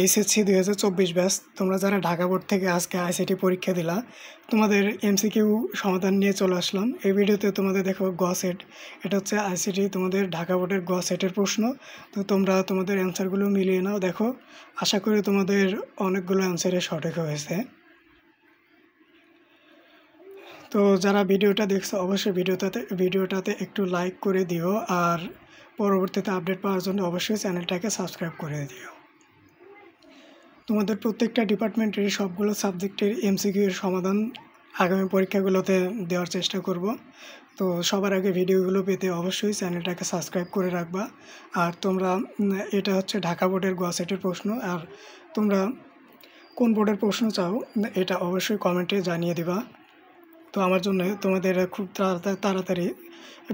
HSC 2024 batch তোমরা যারা Dhaka board থেকে আজকে আইসিটি পরীক্ষা দিলা, তোমাদের এমসিকিউ সমাধান নিয়ে চলে আসলাম। এই ভিডিওতে তোমাদের দেখো গ সেট, এটা হচ্ছে আইসিটি তোমাদের ঢাকা বোর্ডের গ সেটের প্রশ্ন। তো তোমরা তোমাদের অ্যান্সারগুলো মিলিয়ে নাও। দেখো, আশা করি তোমাদের অনেকগুলো অ্যান্সারে সঠিক হয়েছে। তো যারা ভিডিওটা দেখছো অবশ্যই ভিডিওটাতে একটু লাইক করে দিও, আর পরবর্তীতে আপডেট পাওয়ার জন্য অবশ্যই চ্যানেলটাকে সাবস্ক্রাইব করে দিও। তোমাদের প্রত্যেকটা ডিপার্টমেন্টের সবগুলো সাবজেক্টের এমসিকিউ এর সমাধান আগামী পরীক্ষাগুলোতে দেওয়ার চেষ্টা করব। তো সবার আগে ভিডিওগুলো পেতে অবশ্যই চ্যানেলটাকে সাবস্ক্রাইব করে রাখবা। আর তোমরা এটা হচ্ছে ঢাকা বোর্ডের গ সেটের প্রশ্ন, আর তোমরা কোন বোর্ডের প্রশ্ন চাও এটা অবশ্যই কমেন্টে জানিয়ে দিবা। তো আমার জন্য তোমাদের খুব তাড়াতাড়ি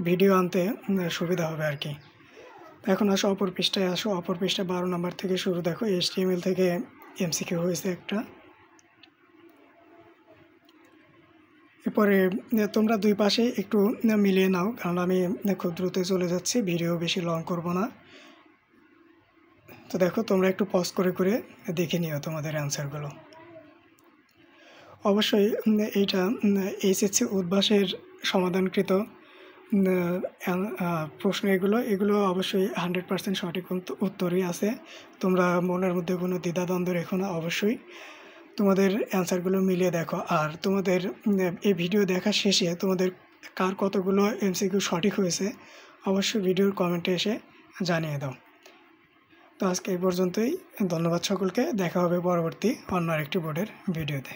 ভিডিও আনতে সুবিধা হবে আর কি। এখন আসো অপর পৃষ্ঠায়, অপর পৃষ্ঠা 12 নম্বর থেকে শুরু। দেখো, HTML থেকে এমসিকিউ হয়েছে একটা। এরপরে তোমরা দুই পাশে একটু মিলিয়ে নাও, কারণ আমি খুব দ্রুত চলে যাচ্ছি, ভিডিও বেশি লং করব না। তো দেখো, তোমরা একটু পজ করে করে দেখে নিও তোমাদের অ্যান্সারগুলো। অবশ্যই এইটা এইচএসসি উদ্ভাসের সমাধানকৃত প্রশ্ন। এগুলো অবশ্যই 100% সঠিক উত্তরই আছে। তোমরা মনের মধ্যে কোনো দ্বিধাদ্বন্দ্ব রেখো না, অবশ্যই তোমাদের অ্যান্সারগুলো মিলিয়ে দেখো। আর তোমাদের এই ভিডিও দেখার শেষে তোমাদের কার কতগুলো এমসিকিউ সঠিক হয়েছে অবশ্যই ভিডিওর কমেন্টে এসে জানিয়ে দাও। তো আজকে এই পর্যন্তই। ধন্যবাদ সকলকে। দেখা হবে পরবর্তী অন্য আরেকটি বোর্ডের ভিডিওতে।